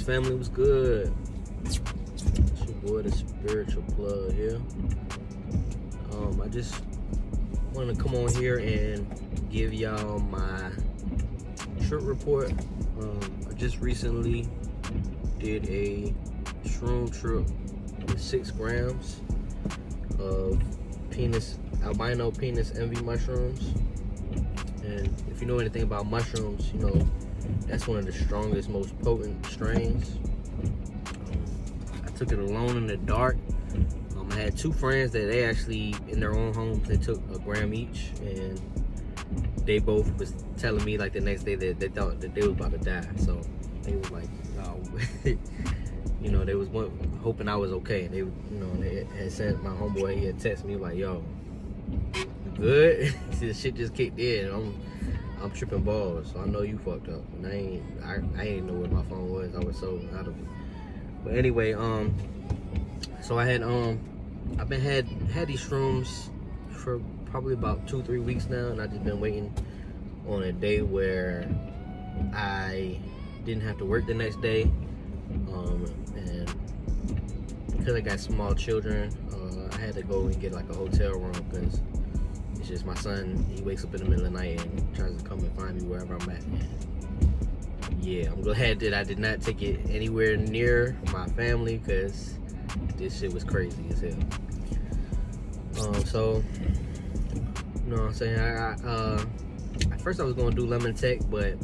family, was good? It's your boy, the spiritual plug here. I just wanted to come on here and give y'all my trip report. I just recently did a shroom trip with 6 grams of albino penis envy mushrooms. And if you know anything about mushrooms, you know that's one of the strongest, most potent strains. I took it alone in the dark. I had 2 friends that they actually, in their own homes, they took a gram each, and they both was telling me like the next day that they thought that they was about to die. So they was like, oh, you know, they was hoping I was okay. They, you know, they had sent my homeboy, he had texted me like, yo, you good? This shit just kicked in. I'm tripping balls, so I know you fucked up. And I ain't know where my phone was. I was so out of it. But anyway, so I had I've been had these shrooms for probably about 2-3 weeks now, and I just been waiting on a day where I didn't have to work the next day. And because I got small children, I had to go and get like a hotel room, because it's just my son, he wakes up in the middle of the night and tries to come and find me wherever I'm at. And yeah, I'm glad that I did not take it anywhere near my family, because this shit was crazy as hell. So, you know what I'm saying? At first I was going to do lemon tech, but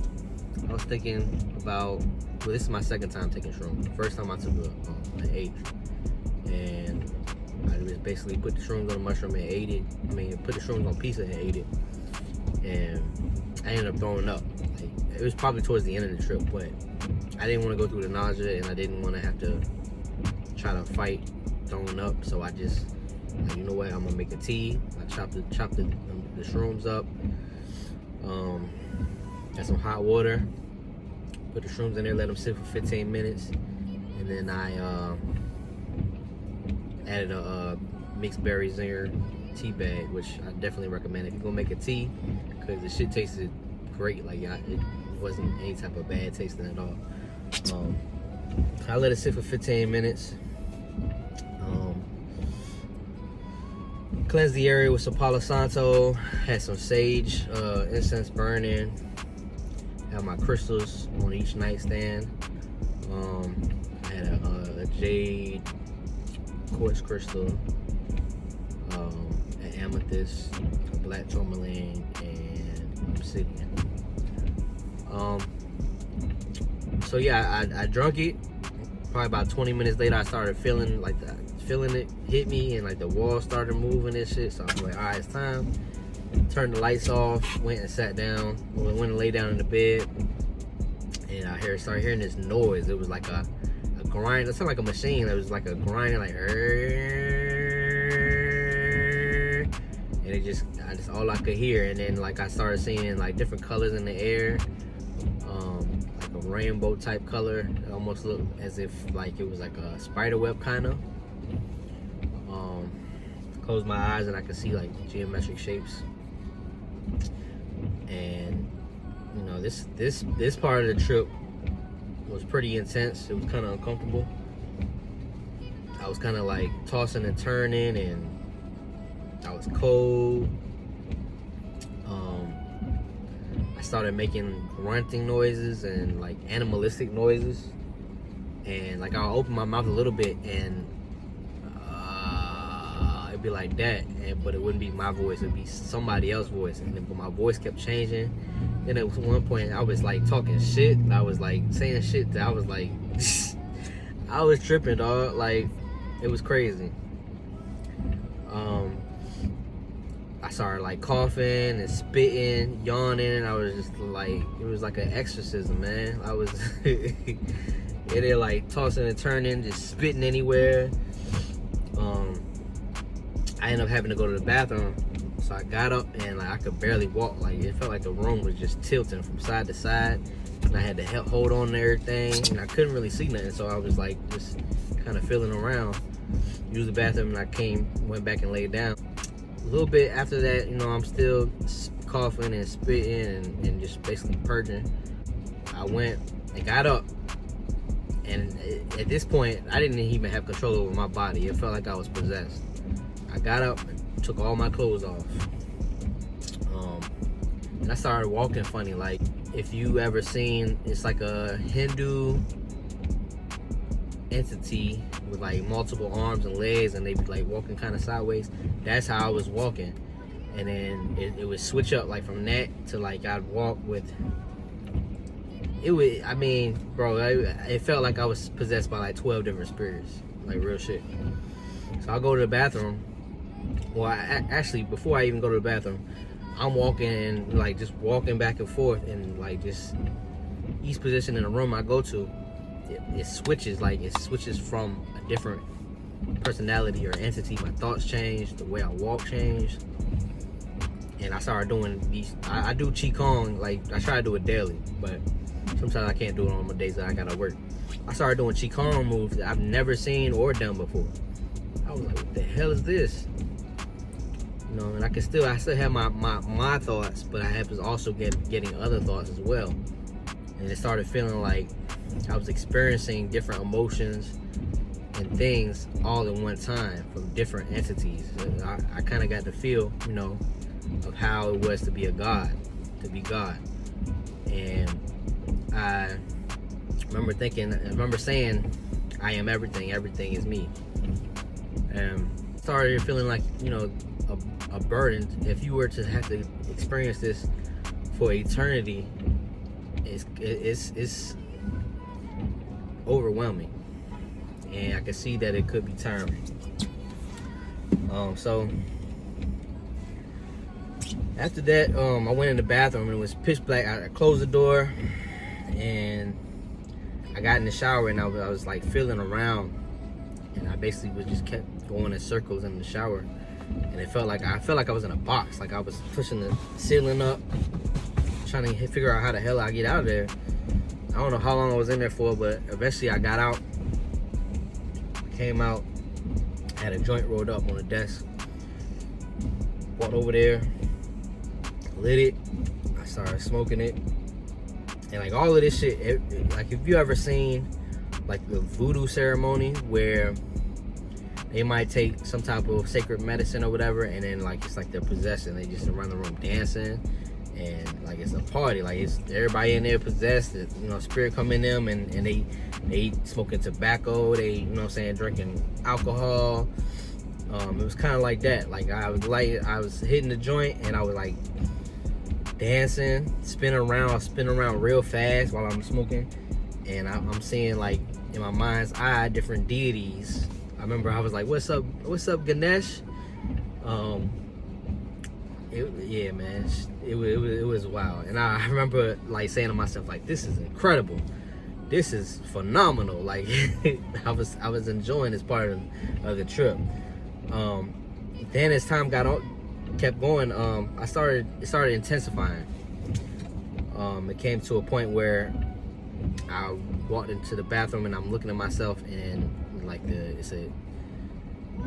I was thinking about, well, this is my second time taking shrooms. The first time I took an 8th, and I just basically put the shrooms on the mushroom and ate it. I mean, put the shrooms on pizza and ate it, and I ended up throwing up. Like, it was probably towards the end of the trip, but I didn't want to go through the nausea, and I didn't want to have to try to fight throwing up. So I just, like, you know what, I'm gonna make a tea. I chopped the shrooms up, got some hot water, put the shrooms in there, let them sit for 15 minutes, and then I added a mixed berry zinger tea bag, which I definitely recommend if you're gonna make a tea, because the shit tasted great. Like, it wasn't any type of bad tasting at all. I let it sit for 15 minutes. Cleansed the area with some Palo Santo, had some sage, incense burning, had my crystals on each nightstand. I had a jade quartz crystal, an amethyst, a black tourmaline, and obsidian. So yeah, I drunk it. Probably about 20 minutes later, I started feeling it hit me, and like the wall started moving and shit. So I was like, all right, it's time. Turned the lights off, went and sat down, went and lay down in the bed, and I started hearing this noise. It was like a grind. It sounded like a machine. It was like a grinding, like, and it just all I could hear. And then like I started seeing like different colors in the air, like a rainbow type color. It almost looked as if like it was like a spider web kind of. Closed my eyes and I could see like geometric shapes. And you know, this part of the trip was pretty intense. It was kind of uncomfortable. I was kind of like tossing and turning, and I was cold. I started making grunting noises and like animalistic noises, and like I'll open my mouth a little bit and it'd be like that, but it wouldn't be my voice, it'd be somebody else's voice. And then, but my voice kept changing. Then at one point I was like talking shit, and I was like saying shit that I was like I was tripping, dog. Like, it was crazy. I started like coughing and spitting, yawning. I was just like, it was like an exorcism, man. I was in there like tossing and turning, just spitting anywhere. I ended up having to go to the bathroom, so I got up and like I could barely walk. Like, it felt like the room was just tilting from side to side, and I had to hold on to everything, and I couldn't really see nothing. So I was like just kind of feeling around, used the bathroom, and I went back and laid down. A little bit after that, you know, I'm still coughing and spitting and just basically purging. I went and got up, And at this point, I didn't even have control over my body. It felt like I was possessed. I got up, took all my clothes off, and I started walking funny. Like, if you ever seen, it's like a Hindu entity with like multiple arms and legs, and they be like walking kind of sideways. That's how I was walking. And then it would switch up, like from that to like I'd walk with, it would, I mean, bro, it felt like I was possessed by like 12 different spirits, like real shit. So I'll go to the bathroom. Well, actually, before I even go to the bathroom, I'm walking and like just walking back and forth, and like just each position in the room I go to, it switches from a different personality or entity. My thoughts changed, the way I walk changed, and I started doing these. I do Qigong, like I try to do it daily, but sometimes I can't do it on the days that I gotta work. I started doing Qigong moves that I've never seen or done before. I was like, what the hell is this? You know, and I still have my thoughts, but I was also getting other thoughts as well. And it started feeling like I was experiencing different emotions and things all at one time from different entities. I kind of got the feel, you know, of how it was to be a God, to be God. And I remember saying, I am everything, everything is me. And started feeling like, you know, a burden. If you were to have to experience this for eternity, it's overwhelming, and I can see that it could be tiring. So after that, I went in the bathroom and it was pitch black. I closed the door and I got in the shower, and I was like feeling around, and I basically just kept going in circles in the shower, and I felt like I was in a box, like I was pushing the ceiling up, trying to figure out how the hell I get out of there. I don't know how long I was in there for, but eventually I got out, came out, had a joint rolled up on the desk, walked over there, lit it, I started smoking it, and like all of this shit, like if you ever seen like the voodoo ceremony where they might take some type of sacred medicine or whatever, and then like it's like they're possessed and they just around the room dancing, and like it's a party, like it's everybody in there possessed, you know, spirit come in them, and they smoking tobacco, they, you know what I'm saying, drinking alcohol. It was kind of like that. Like I was hitting the joint and I was like dancing, spinning around real fast while I'm smoking, and I'm seeing like in my mind's eye different deities. I remember I was like, what's up Ganesh? Yeah, man, it was wild. And I remember like saying to myself, like, this is incredible, this is phenomenal. Like I was enjoying this part of the trip. Then as time kept going, it started intensifying. It came to a point where I walked into the bathroom and I'm looking at myself, and like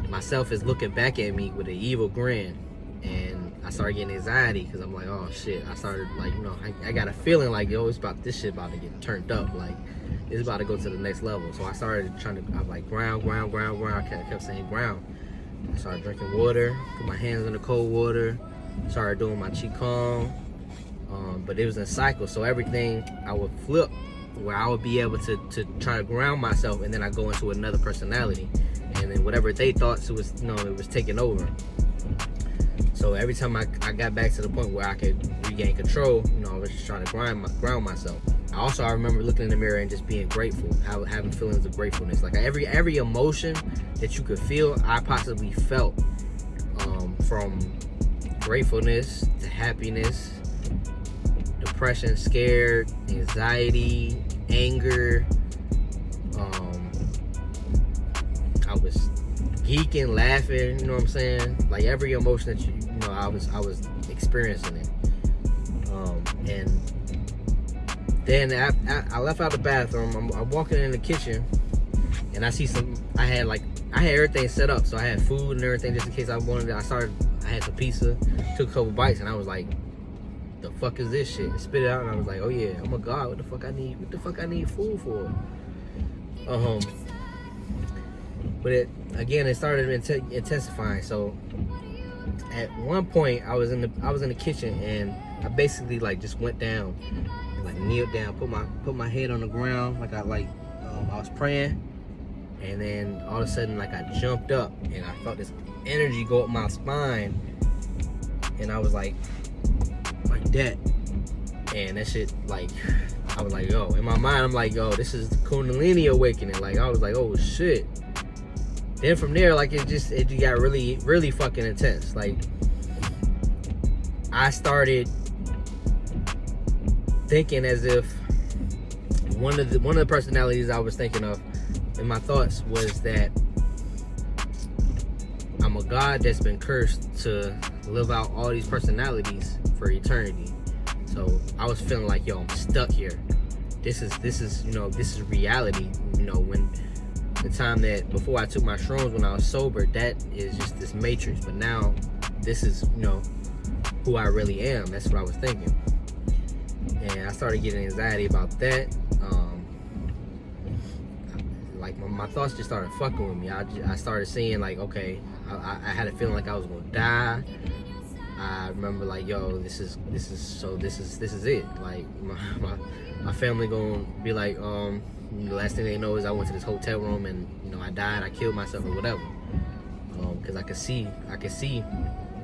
myself is looking back at me with an evil grin, and I started getting anxiety because I'm like, oh shit. I started like, you know, I got a feeling like, yo, this shit about to get turned up, like it's about to go to the next level. So I started I'm like, ground. I kept saying ground. I started drinking water, put my hands in the cold water, started doing my Qigong, but it was in cycles. So everything I would flip, where I would be able to try to ground myself, and then I go into another personality, and then whatever they thought it was, you know, it was taking over. So every time I got back to the point where I could regain control, you know, I was just trying to ground myself. I remember looking in the mirror and just being grateful, having feelings of gratefulness. Like every emotion that you could feel, I possibly felt, from gratefulness to happiness, depression, scared, anxiety, anger. I was geeking, laughing, you know what I'm saying? Like every emotion that you know, I was experiencing it. And then I left out the bathroom. I'm walking in the kitchen, and I see I had everything set up, so I had food and everything just in case I wanted it. I had some pizza, took a couple bites, and I was like, the fuck is this shit? Spit it out, and I was like, oh yeah, I'm a god. What the fuck I need food for? Um, but it started intensifying. So at one point, I was in the kitchen, and I basically like just went down, like kneeled down, put my head on the ground, like I was praying, and then all of a sudden, like I jumped up, and I felt this energy go up my spine, and I was like that, and that shit, like, I was like, yo, in my mind, I'm like, yo, this is Kundalini awakening. Like, I was like, oh shit. Then from there, like, it got really, really fucking intense. Like, I started thinking as if one of the personalities I was thinking of in my thoughts was that I'm a god that's been cursed to live out all these personalities for eternity. So I was feeling like, yo, I'm stuck here. This is reality. When the time that before I took my shrooms, when I was sober, that is just this matrix. But now this is, who I really am. That's what I was thinking. And I started getting anxiety about that. Like my thoughts just started fucking with me. I started seeing like, okay, I had a feeling like I was gonna die. I remember like, yo, this is it. Like my family gonna be like, the last thing they know is I went to this hotel room and I died, I killed myself or whatever. Because I could see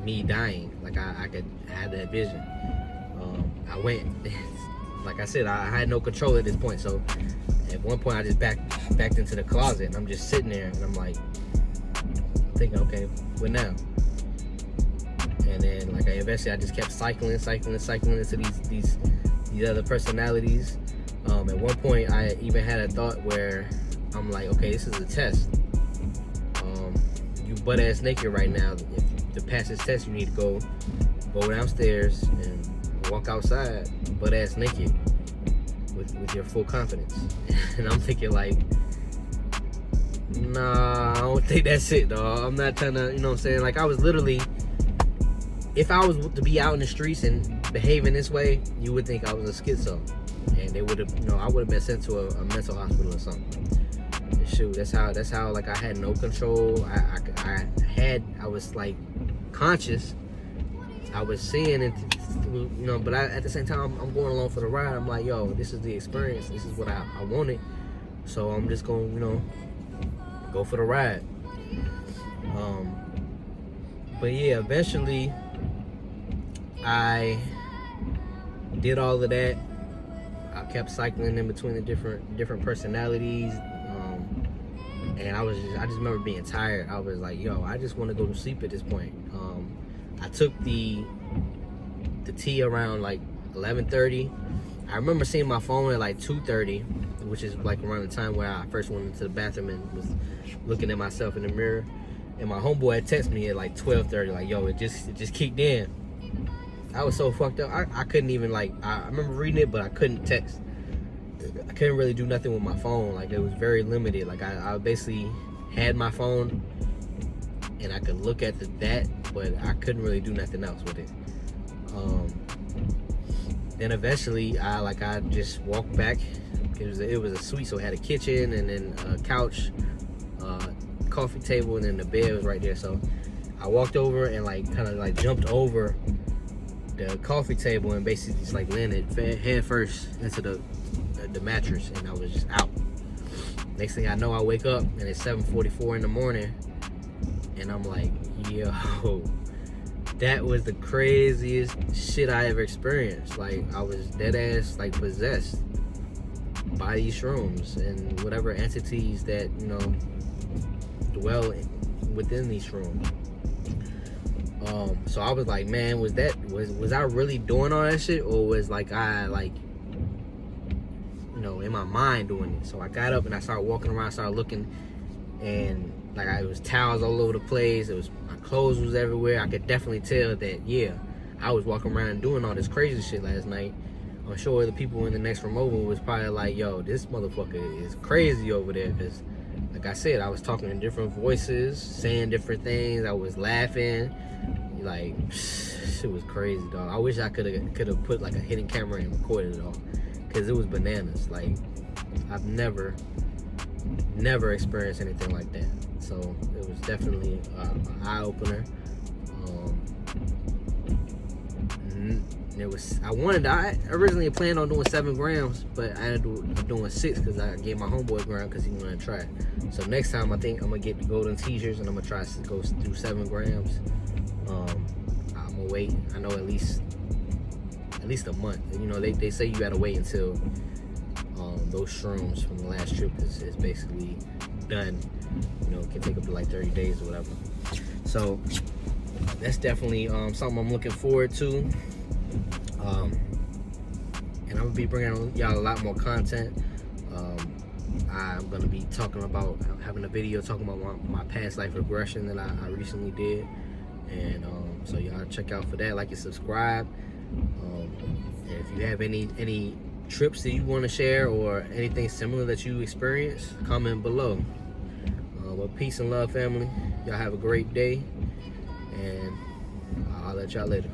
me dying. Like I had that vision. I went, like I said, I had no control at this point. So at one point I just backed into the closet, and I'm just sitting there, and I'm like thinking, okay, what now? And then like eventually I just kept cycling into these other personalities. At one point I even had a thought where I'm like, okay, this is a test. You butt ass naked right now. If to pass this test, you need to go downstairs and walk outside butt ass naked with your full confidence. And I'm thinking like, nah, I don't think that's it, dog. I'm not trying to, you know what I'm saying? Like, I was literally, if I was to be out in the streets and behaving this way, you would think I was a schizo. And they would have, I would have been sent to a mental hospital or something. And shoot, that's how like I had no control. I was like conscious. I was seeing it, but at the same time, I'm going along for the ride. I'm like, yo, this is the experience. This is what I wanted. So I'm just going to, go for the ride. But yeah, eventually I did all of that. I kept cycling in between the different personalities. And I just remember being tired. I was like, yo, I just want to go to sleep at this point. I took the tea around like 11:30. I remember seeing my phone at like 2:30, which is like around the time where I first went into the bathroom and was looking at myself in the mirror. And my homeboy had texted me at like 12:30, like, yo, it just kicked in. I was so fucked up. I couldn't even like, I remember reading it, but I couldn't text. I couldn't really do nothing with my phone. Like, it was very limited. Like, I basically had my phone and I could look at that, but I couldn't really do nothing else with it. Then eventually I just walked back. It was a suite, so it had a kitchen and then a couch, coffee table, and then the bed was right there. So I walked over and like kind of like jumped over the coffee table and basically just like landed head first into the mattress, and I was just out. Next thing I know, I wake up and it's 7:44 in the morning, and I'm like, yo, that was the craziest shit I ever experienced. Like, I was dead ass like possessed by these shrooms and whatever entities that dwell within these shrooms. So I was like, man, was I really doing all that shit, or was like I like in my mind doing it? So I got up and I started walking around, started looking, and like it was towels all over the place. My clothes was everywhere. I could definitely tell that I was walking around doing all this crazy shit last night. I'm sure the people in the next room over was probably like, yo, this motherfucker is crazy over there, because like I said, I was talking in different voices, saying different things. I was laughing. Like, shit was crazy, dog. I wish I could have put like a hidden camera and recorded it all, because it was bananas. Like, I've never never experienced anything like that. So it was definitely an eye-opener. I originally planned on doing 7 grams, but I ended up doing 6 because I gave my homeboy a gram because he wanted to try it. So next time I think I'm gonna get the golden teachers and I'm gonna try to go through 7 grams. I'm gonna wait. I know at least a month. You know, they say you gotta wait until those shrooms from the last trip is basically done. You know, it can take up to like 30 days or whatever. So that's definitely something I'm looking forward to. And I'm gonna be bringing y'all a lot more content. I'm gonna be having a video talking about my past life regression that I recently did, and so y'all check out for that. Like and subscribe. And if you have any trips that you want to share or anything similar that you experienced, comment below. Well, peace and love, family. Y'all have a great day, and I'll let y'all later.